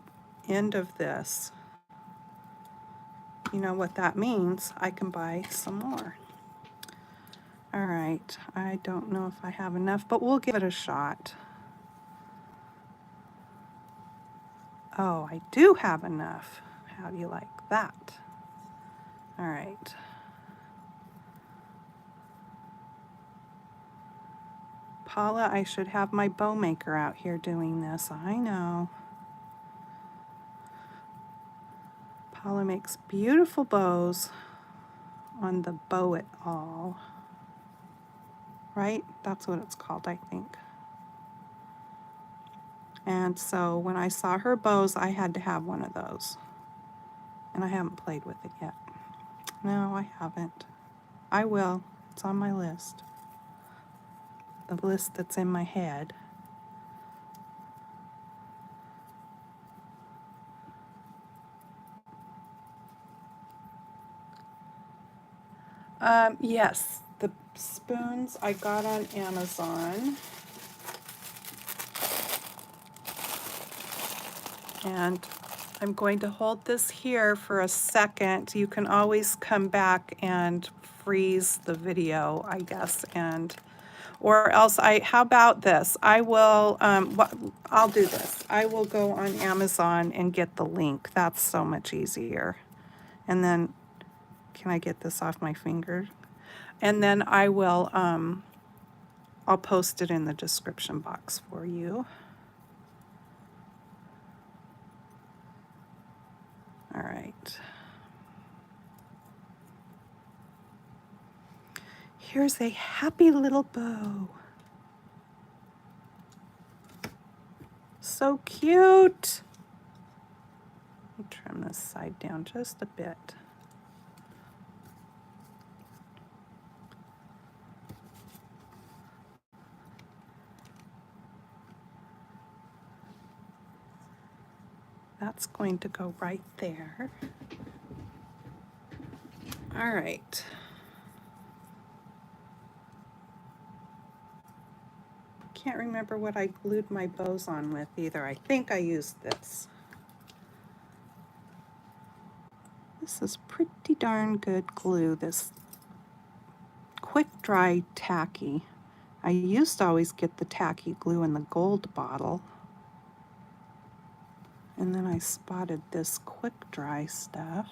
end of this. You know what that means? I can buy some more. All right, I don't know if I have enough, but we'll give it a shot. Oh, I do have enough. How do you like that? All right. Paula, I should have my bow maker out here doing this. I know. Paula makes beautiful bows on the Bow It All. Right? That's what it's called, I think. And so when I saw her bows, I had to have one of those. And I haven't played with it yet. No, I haven't. I will. It's on my list. The list that's in my head. Yes, the spoons I got on Amazon. And I'm going to hold this here for a second. You can always come back and freeze the video, I guess, and or else how about this? I will, I'll do this. I will go on Amazon and get the link. That's so much easier. And then, can I get this off my finger? And then I will, I'll post it in the description box for you. All right. Here's a happy little bow. So cute. Let me trim this side down just a bit. That's going to go right there. All right. Can't remember what I glued my bows on with either. I think I used this. This is pretty darn good glue, this quick dry tacky. I used to always get the tacky glue in the gold bottle. And then I spotted this quick dry stuff.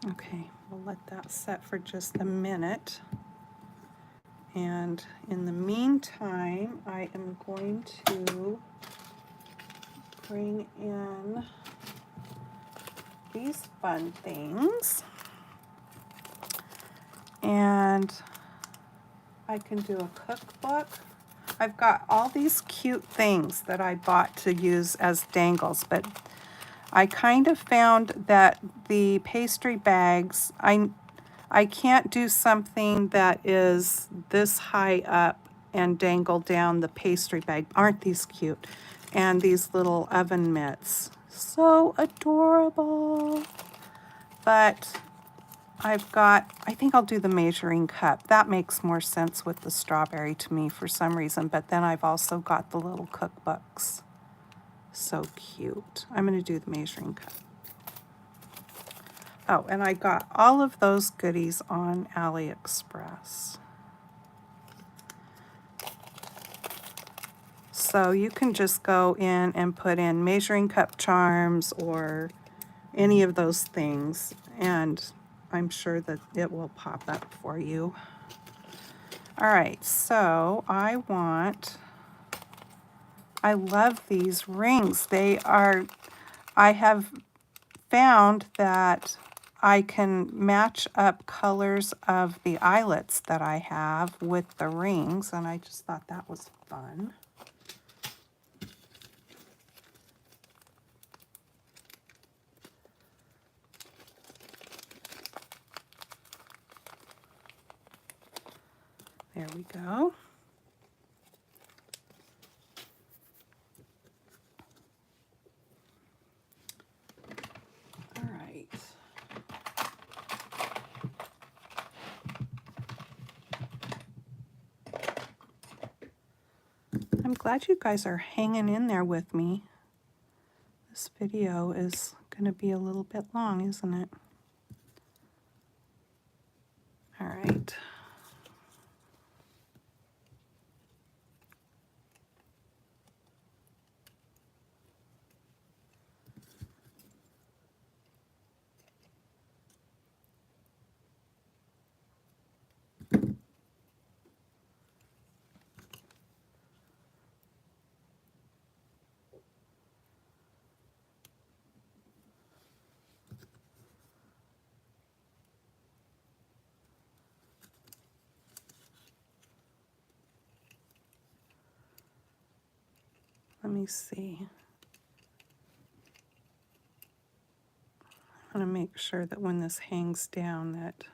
Okay, we'll let that set for just a minute. And in the meantime, I am going to bring in these fun things. And I can do a cookbook. I've got all these cute things that I bought to use as dangles, but I kind of found that the pastry bags, I can't do something that is this high up and dangle down the pastry bag. Aren't these cute? And these little oven mitts. So adorable. But I've got, I think I'll do the measuring cup. That makes more sense with the strawberry to me for some reason. But then I've also got the little cookbooks. So cute. I'm going to do the measuring cup. Oh, and I got all of those goodies on AliExpress. So you can just go in and put in measuring cup charms or any of those things, and I'm sure that it will pop up for you. All right, so I love these rings. I have found that I can match up colors of the eyelets that I have with the rings, and I just thought that was fun. There we go. I'm glad you guys are hanging in there with me. This video is going to be a little bit long, isn't it? All right. Let me see. I want to make sure that when this hangs down that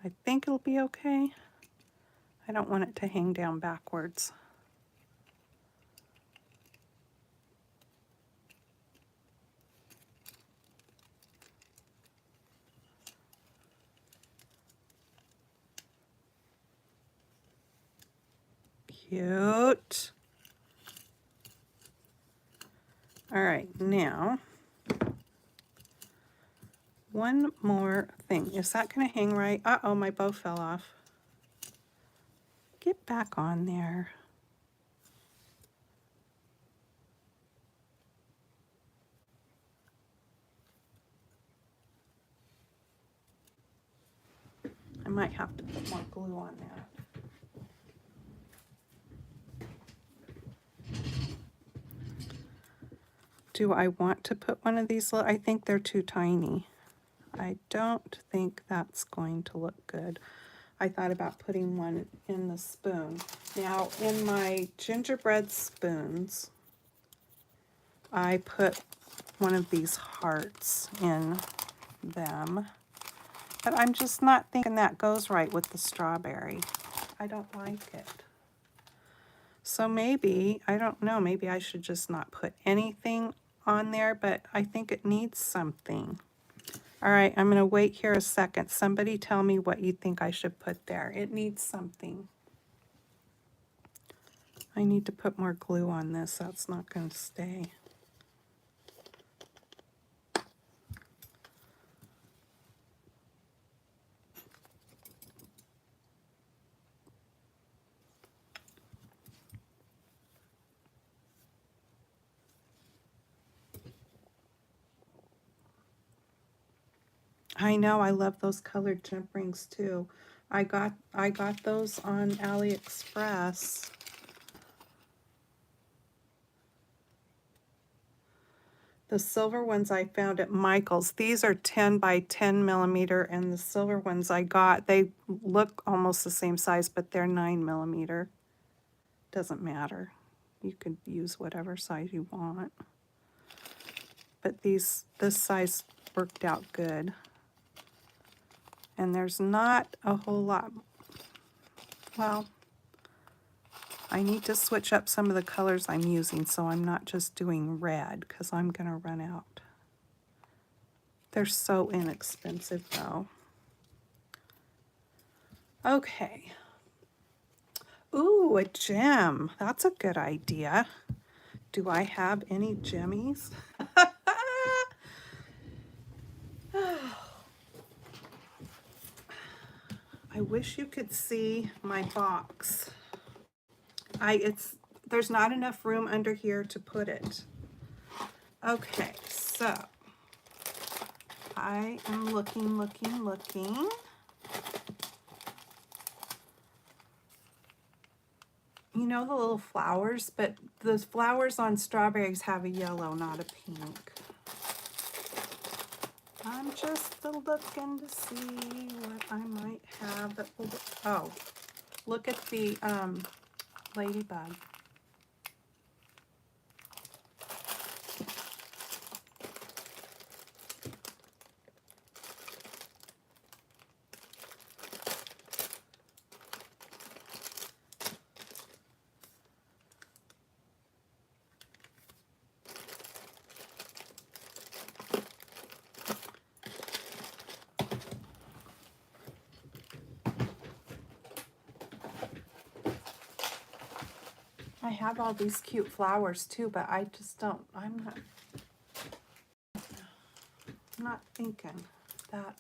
I think it'll be okay. I don't want it to hang down backwards. Cute. All right, now one more thing. Is that going to hang right? Uh-oh, my bow fell off. Get back on there. I might have to put more glue on that. Do I want to put one of these? I think they're too tiny. I don't think that's going to look good. I thought about putting one in the spoon. Now, in my gingerbread spoons, I put one of these hearts in them. But I'm just not thinking that goes right with the strawberry. I don't like it. So maybe, I don't know, maybe I should just not put anything on there, but I think it needs something. All right, I'm going to wait here a second. Somebody tell me what you think I should put there. It needs something. I need to put more glue on this. That's not going to stay. I know, I love those colored jump rings too. I got those on AliExpress. The silver ones I found at Michael's. These are 10 by 10 millimeter, and the silver ones I got, they look almost the same size, but they're 9 millimeter. Doesn't matter. You could use whatever size you want. But this size worked out good. And there's not a whole lot. Well, I need to switch up some of the colors I'm using, so I'm not just doing red, because I'm going to run out. They're so inexpensive, though. Okay. Ooh, a gem. That's a good idea. Do I have any jemmies? I wish you could see my box. There's not enough room under here to put it. Okay, so I am looking. You know the little flowers, but the flowers on strawberries have a yellow, not a pink. I'm just looking to see what I might have that will, oh, look at the ladybug. have all these cute flowers too, but I just don't, I'm not thinking that.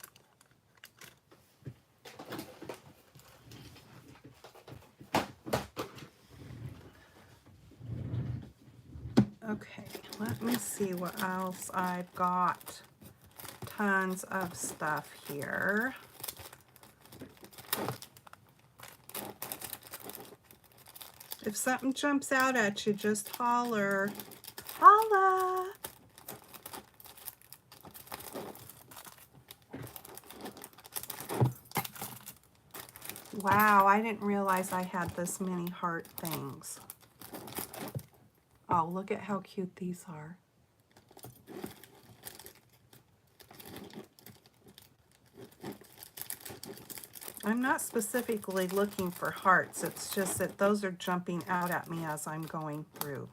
Okay, let me see what else I've got. Tons of stuff here. If something jumps out at you, just holler. Holla! Wow, I didn't realize I had this many heart things. Oh, look at how cute these are. I'm not specifically looking for hearts. It's just that those are jumping out at me as I'm going through.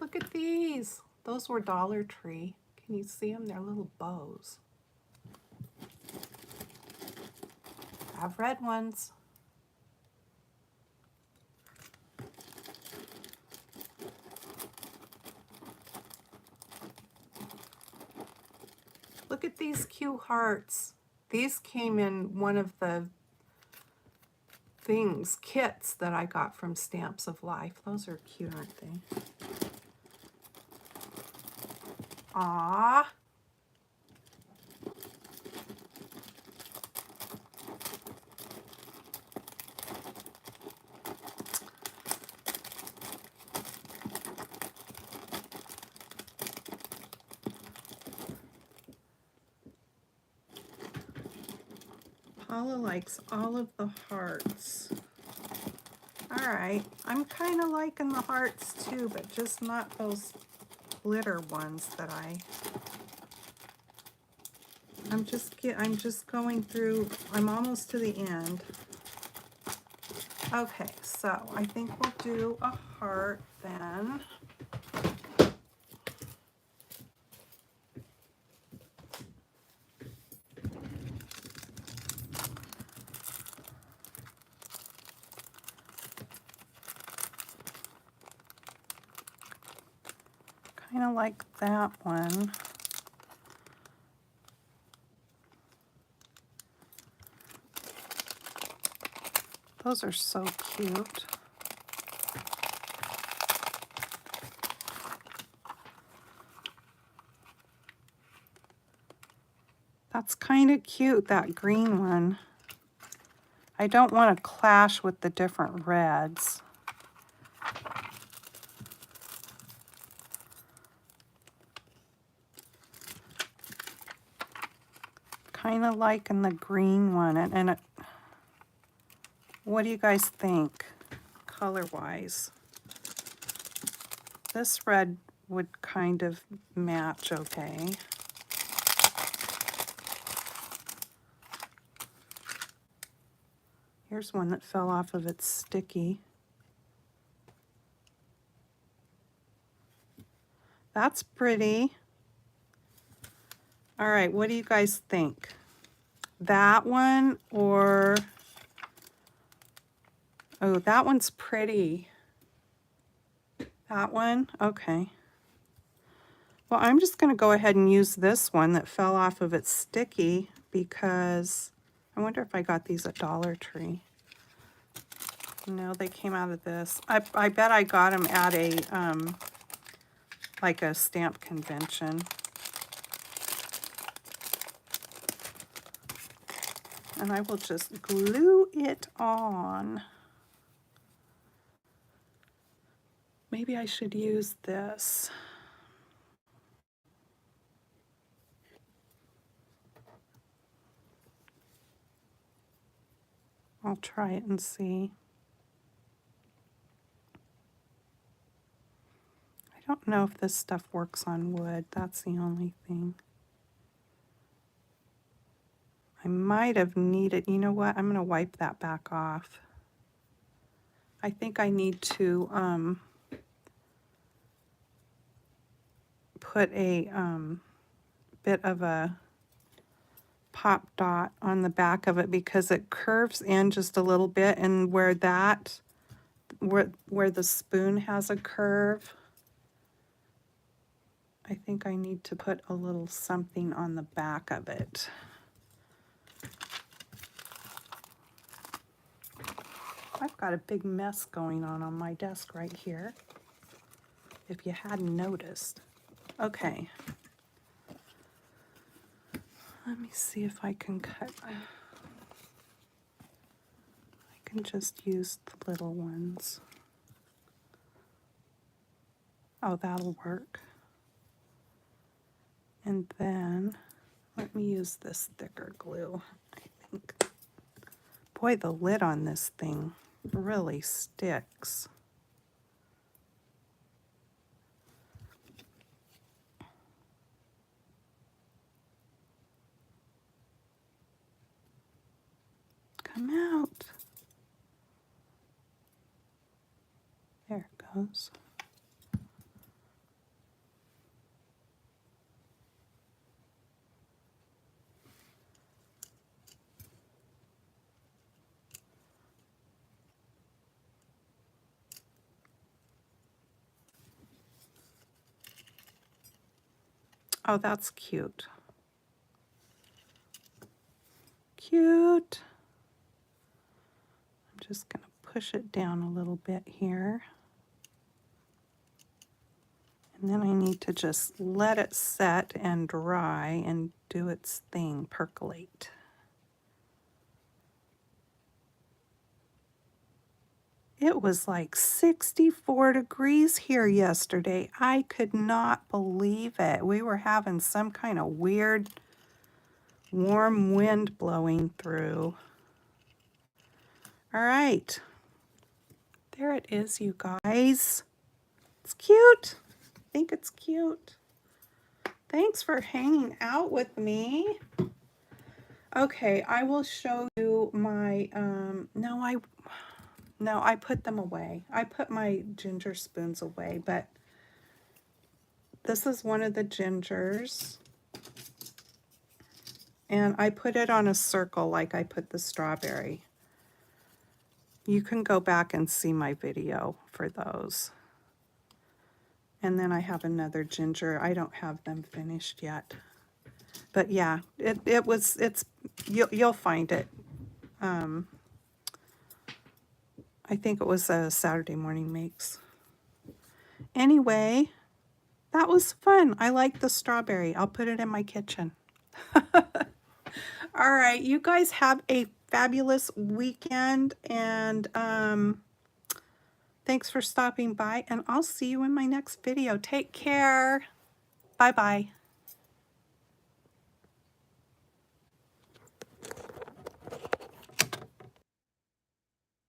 Look at these. Those were Dollar Tree. Can you see them? They're little bows. I have red ones. Look at these cute hearts. These came in one of the kits that I got from Stamps of Life. Those are cute, aren't they? Aww. Paula likes all of the hearts. All right, I'm kind of liking the hearts too, but just not those glitter ones that I'm just going through. I'm almost to the end. Okay, so I think we'll do a heart then. Kind of like that one. Those are so cute. That's kind of cute, that green one. I don't want to clash with the different reds. Kind of liking the green one. And what do you guys think, color-wise? This red would kind of match okay. Here's one that fell off of its sticky. That's pretty. All right, what do you guys think? That one or... Oh, that one's pretty. That one? Okay. Well, I'm just going to go ahead and use this one that fell off of its sticky because I wonder if I got these at Dollar Tree. No, they came out of this. I bet I got them at a, like a stamp convention. And I will just glue it on. Maybe I should use this. I'll try it and see. I don't know if this stuff works on wood. That's the only thing. I might have needed, you know what? I'm going to wipe that back off. I think I need to put a bit of a pop dot on the back of it because it curves in just a little bit, and where the spoon has a curve, I think I need to put a little something on the back of it. I've got a big mess going on my desk right here, if you hadn't noticed. Okay. Let me see if I can cut. I can just use the little ones. Oh, that'll work. And then let me use this thicker glue, I think. Boy, the lid on this thing really sticks. Come out. There it goes. Oh, that's cute. Cute. I'm just going to push it down a little bit here. And then I need to just let it set and dry and do its thing, percolate. It was like 64 degrees here yesterday. I could not believe it. We were having some kind of weird warm wind blowing through. All right. There it is, you guys. It's cute. I think it's cute. Thanks for hanging out with me. Okay, I will show you my, no, I put them away. I put my ginger spoons away, but this is one of the gingers. And I put it on a circle like I put the strawberry. You can go back and see my video for those. And then I have another ginger. I don't have them finished yet. But yeah, you'll find it. I think it was a Saturday Morning Makes. Anyway, that was fun. I like the strawberry. I'll put it in my kitchen. All right, you guys have a fabulous weekend, and thanks for stopping by, and I'll see you in my next video. Take care. Bye-bye.